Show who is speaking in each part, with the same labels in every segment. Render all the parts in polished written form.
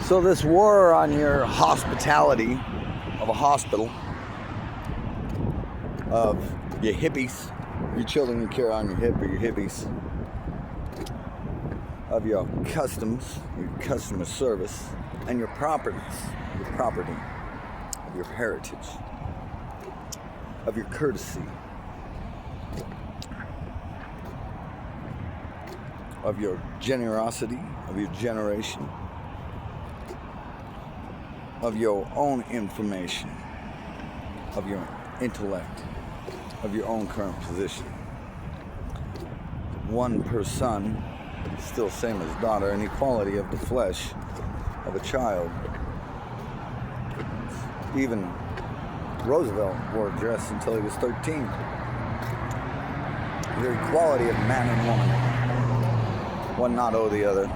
Speaker 1: So this war on your hospitality of a hospital, of your hippies, your children you carry on your hip or your hippies, of your customs, your customer service, and your properties, your property, of your heritage, of your courtesy, of your generosity, of your generation, of your own information, of your intellect, of your own current position. One per son, still same as daughter, and equality of the flesh of a child. Even Roosevelt wore a dress until he was 13. The equality of man and woman. One not owe the other.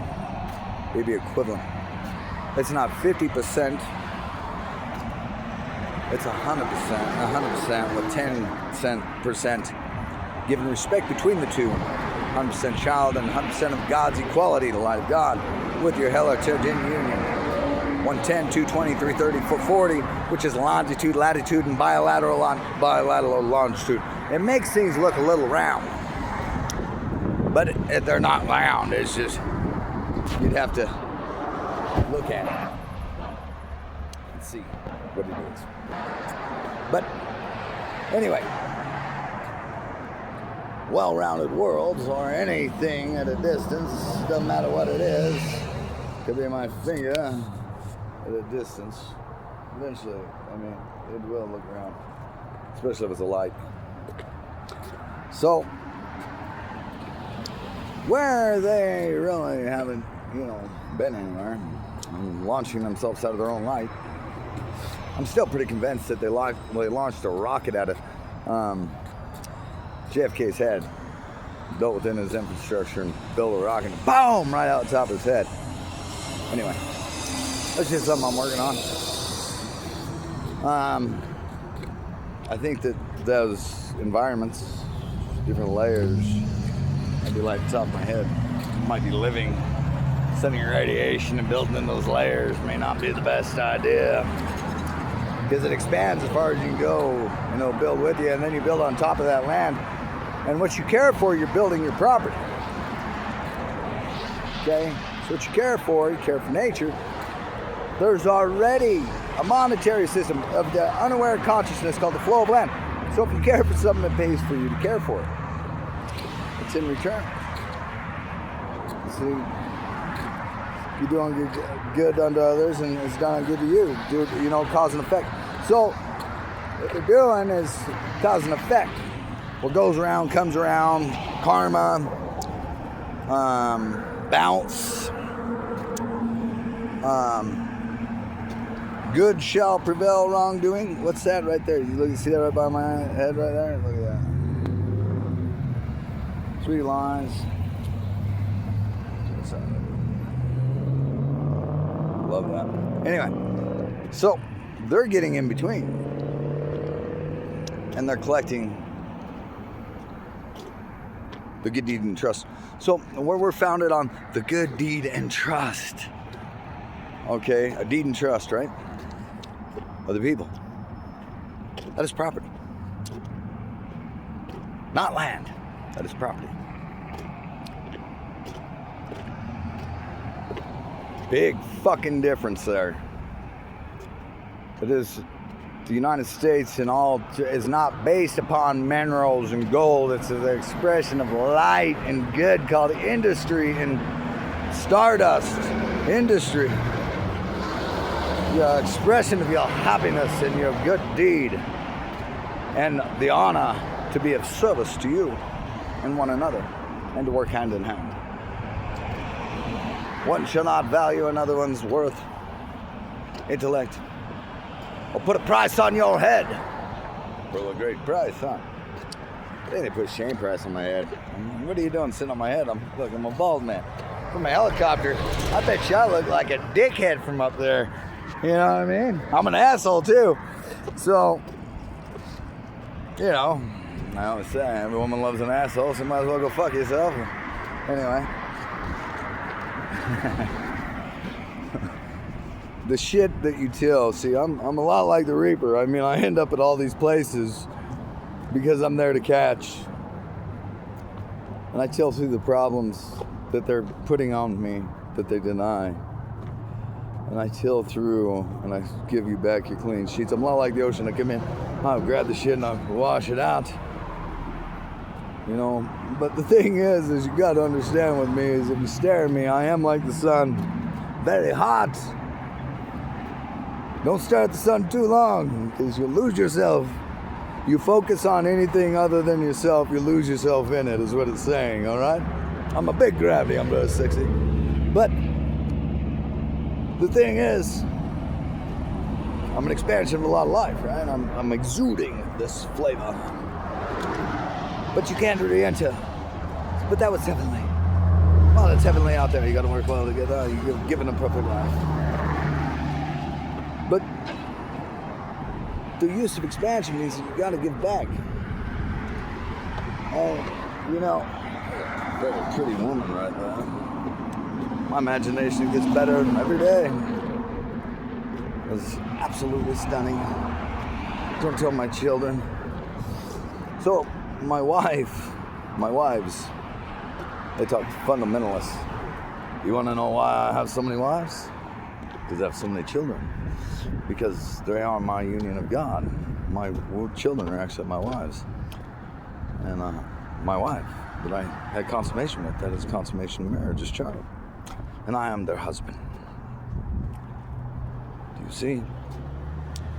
Speaker 1: They be equivalent. It's not 50%. It's 100% with 10% given respect between the two. 100% child and 100% of God's equality, the light of God, with your heterogen union. 110, 220, 330, 440, which is longitude, latitude, and bilateral longitude. It makes things look a little round, but they're not round. It's just, you'd have to look at it and see what it is. But anyway, well-rounded worlds or anything at a distance, doesn't matter what it is, could be my finger at a distance. Eventually, I mean, it will look around, especially if it's a light. So, where they really haven't, been anywhere, and launching themselves out of their own light, I'm still pretty convinced that they launched a rocket at it. JFK's head, built within his infrastructure, and built a rocket, boom, right out the top of his head. Anyway, that's just something I'm working on. I think that those environments, different layers, maybe like the top of my head, might be living, sending radiation and building in those layers may not be the best idea. Because it expands as far as you can go, build with you, and then you build on top of that land. And what you care for, you're building your property. Okay? So what you care for nature. There's already a monetary system of the unaware consciousness called the flow of land. So if you care for something, it pays for you to care for it. It's in return. See, you're doing good unto others, and it's done good to you. Cause and effect. So what they're doing is cause and effect. What goes around comes around. Karma, bounce. Good shall prevail wrongdoing. What's that right there? You see that right by my head right there? Look at that. 3 lines. Love that. Anyway, so they're getting in between, and they're collecting the good deed and trust. So where we're founded on the good deed and trust. Okay, a deed and trust, right? Of the people. That is property. Not land. That is property. Big fucking difference there. It is the United States and all is not based upon minerals and gold. It's the expression of light and good called industry and stardust industry. Your expression of your happiness and your good deed and the honor to be of service to you and one another and to work hand in hand. One shall not value another one's worth, intellect, or put a price on your head. For a great price, huh? They didn't put shame price on my head. What are you doing sitting on my head? I'm a bald man. From a helicopter, I bet you I look like a dickhead from up there. You know what I mean? I'm an asshole too. So, I always say every woman loves an asshole, so you might as well go fuck yourself. Anyway. the shit that you till. See, I'm a lot like the Reaper. I mean, I end up at all these places because I'm there to catch. And I till through the problems that they're putting on me, that they deny. And I till through, and I give you back your clean sheets. I'm a lot like the ocean. I come in, I'll grab the shit and I'll wash it out. You know, but the thing is you got to understand with me is if you stare at me, I am like the sun, very hot. Don't stare at the sun too long, because you'll lose yourself. You focus on anything other than yourself, you lose yourself in it, is what it's saying, all right? I'm a big gravity, I'm very sexy. But the thing is, I'm an expansion of a lot of life, right? I'm exuding this flavor. But you can't really enter. But that was heavenly. Well, it's heavenly out there. You got to work well together. You're given a perfect life. But the use of expansion means that you got to give back. Oh, you know, very pretty woman right there. My imagination gets better every day. It's absolutely stunning. Don't tell my children. So, my wives, they talk fundamentalists. You want to know why I have so many wives? Because I have so many children. Because they are my union of God. My children are actually my wives. And my wife that I had consummation with, that is consummation of marriage, is child. And I am their husband. Do you see?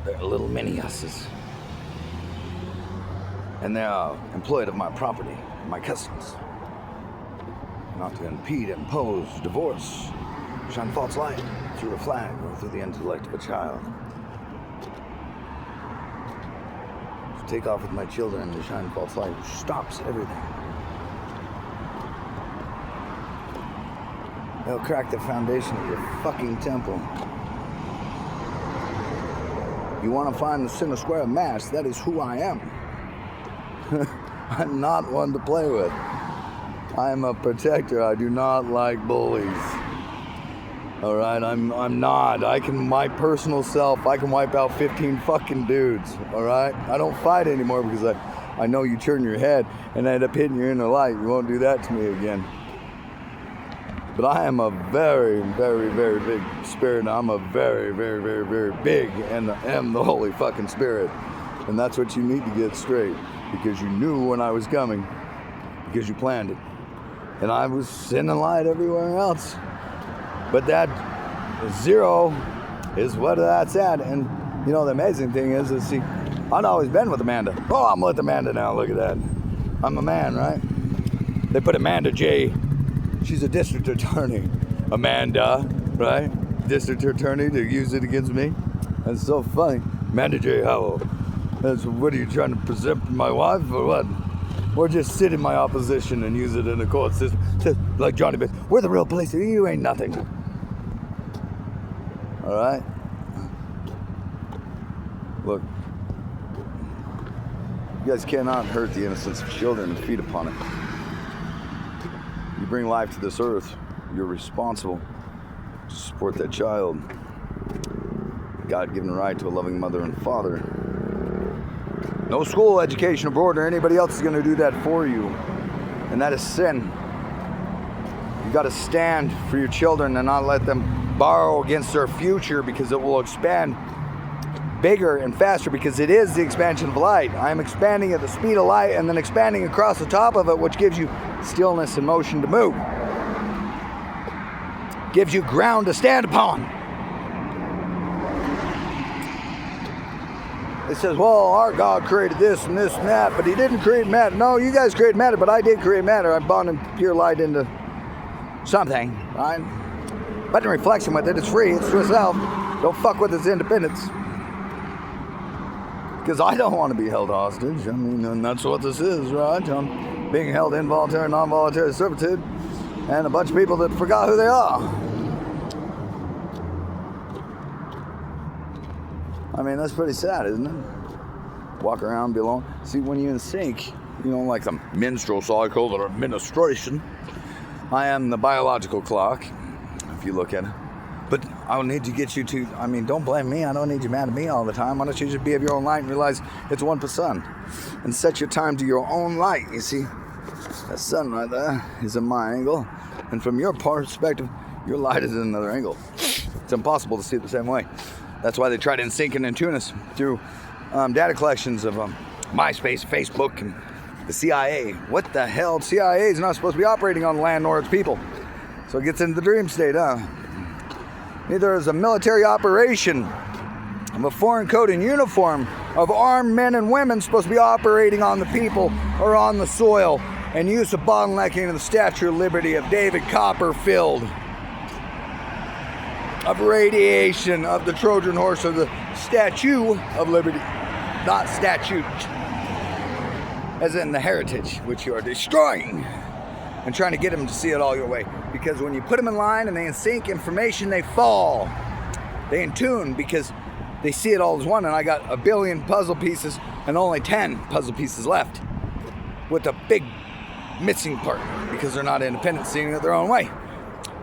Speaker 1: They're little mini us's. And they are employed of my property, my customs. Not to impede, impose, divorce, shine false light through a flag or through the intellect of a child. To take off with my children and to shine false light stops everything. They'll crack the foundation of your fucking temple. You want to find the center square of mass? That is who I am. I'm not one to play with. I am a protector. I do not like bullies. All right, I'm not. My personal self, I can wipe out 15 fucking dudes. All right, I don't fight anymore because I know you turn your head and end up hitting your inner light. You won't do that to me again. But I am a very, very, very big spirit. I'm a very, very, very, very big and am the Holy fucking Spirit. And that's what you need to get straight. Because you knew when I was coming, because you planned it. And I was sending light everywhere else. But that zero is what that's at. And, you know, the amazing thing is see, I'd always been with Amanda. Oh, I'm with Amanda now, look at that. I'm a man, right? They put Amanda J. She's a district attorney. Amanda, right? District attorney to use it against me. That's so funny. Amanda J. Howell. What are you trying to present my wife or what? Or just sit in my opposition and use it in the court system? Like Johnny Bench. We're the real police. You ain't nothing. All right? Look. You guys cannot hurt the innocence of children and feed upon it. You bring life to this earth. You're responsible to support that child. God-given right to a loving mother and father. No school, education, or board, or anybody else is going to do that for you. And that is sin. You got to stand for your children and not let them borrow against their future, because it will expand bigger and faster, because it is the expansion of light. I am expanding at the speed of light and then expanding across the top of it, which gives you stillness and motion to move. Gives you ground to stand upon. It says, well, our God created this and this and that, but he didn't create matter. No, you guys created matter, but I did create matter. I bonded pure light into something, right? But in reflection with it, it's free, it's to itself. Don't fuck with its independence. Because I don't want to be held hostage. I mean, and that's what this is, right? I'm being held involuntary, non-voluntary servitude, and a bunch of people that forgot who they are. I mean, that's pretty sad, isn't it? Walk around, be alone. See, when you're in sync, you know, like the menstrual cycle or menstruation, I am the biological clock, if you look at it. But I'll need to get you to, don't blame me. I don't need you mad at me all the time. Why don't you just be of your own light and realize it's one sun? And set your time to your own light. You see, that sun right there is in my angle. And from your perspective, your light is in another angle. It's impossible to see it the same way. That's why they try to sync and tune us through data collections of MySpace, Facebook, and the CIA. What the hell? CIA is not supposed to be operating on land nor its people. So it gets into the dream state, huh? Neither is a military operation of a foreign code and uniform of armed men and women supposed to be operating on the people or on the soil, and use of bottlenecking of the Statue of Liberty of David Copperfield, of radiation of the Trojan horse of the Statue of Liberty, not statute, as in the heritage which you are destroying and trying to get them to see it all your way. Because when you put them in line and they in sync information, they fall. They in tune because they see it all as one. And I got 1 billion puzzle pieces and only 10 puzzle pieces left, with a big missing part because they're not independent, seeing it their own way.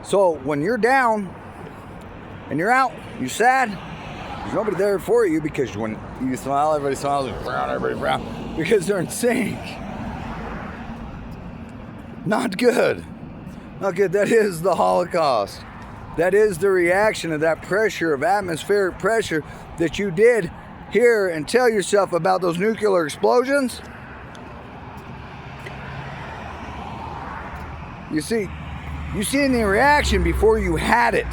Speaker 1: So when you're down and you're out, you're sad, there's nobody there for you, because when you smile, everybody smiles, everybody frown, because they're in sync. Not good. Not good. That is the Holocaust. That is the reaction of that pressure, of atmospheric pressure that you did hear and tell yourself about those nuclear explosions. You see in the reaction before you had it.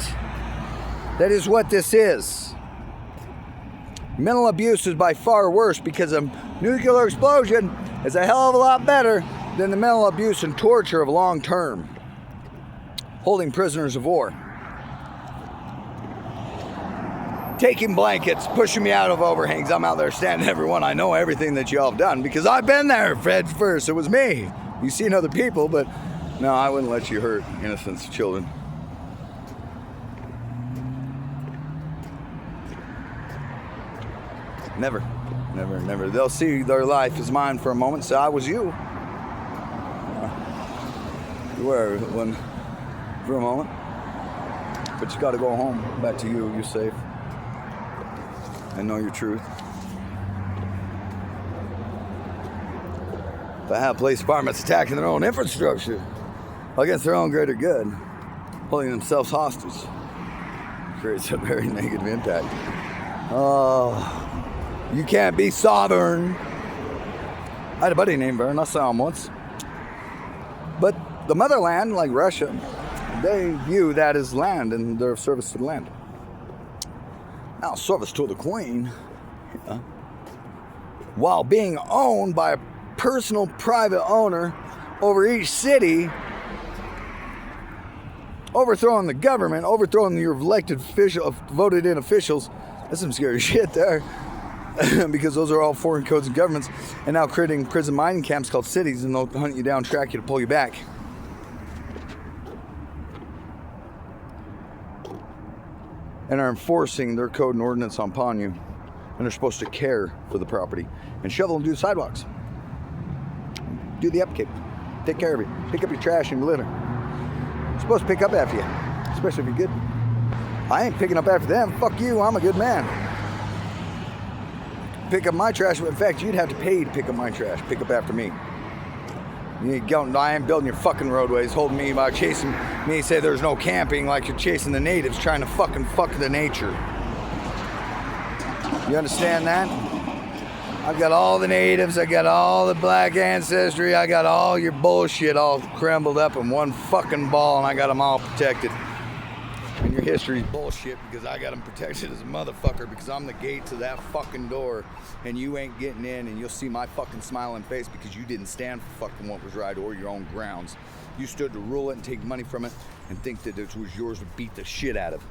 Speaker 1: That is what this is. Mental abuse is by far worse, because a nuclear explosion is a hell of a lot better than the mental abuse and torture of long term. Holding prisoners of war. Taking blankets, pushing me out of overhangs. I'm out there standing everyone. I know everything that y'all have done because I've been there, Fred first. It was me. You've seen other people, but no, I wouldn't let you hurt innocent children. Never, never, never. They'll see their life as mine for a moment. So I was you. You were one for a moment. But you got to go home, back to you. You're safe. And know your truth. If I have police departments attacking their own infrastructure against their own greater good, holding themselves hostage, creates a very negative impact. You can't be sovereign. I had a buddy named Vern, I saw him once. But the motherland, like Russia, they view that as land and their service to the land. Now, service to the Queen, while being owned by a personal private owner over each city, overthrowing the government, overthrowing your elected official, voted in officials. That's some scary shit there. Because those are all foreign codes and governments, and now creating prison mining camps called cities, and they'll hunt you down, track you to pull you back. And are enforcing their code and ordinance upon you, and they're supposed to care for the property and shovel and do the sidewalks, do the upkeep, take care of you, pick up your trash and litter. They're supposed to pick up after you, especially if you're good. I ain't picking up after them. Fuck you, I'm a good man. Pick up my trash. In fact, you'd have to pay to pick up my trash. Pick up after me. I ain't building your fucking roadways, holding me by chasing me, say there's no camping like you're chasing the natives, trying to fuck the nature. You understand that? I've got all the natives, I got all the black ancestry, I got all your bullshit all crumbled up in one fucking ball, and I got them all protected. And your history's bullshit because I got them protected as a motherfucker, because I'm the gate to that fucking door, and you ain't getting in, and you'll see my fucking smiling face because you didn't stand for fucking what was right or your own grounds. You stood to rule it and take money from it and think that it was yours to beat the shit out of.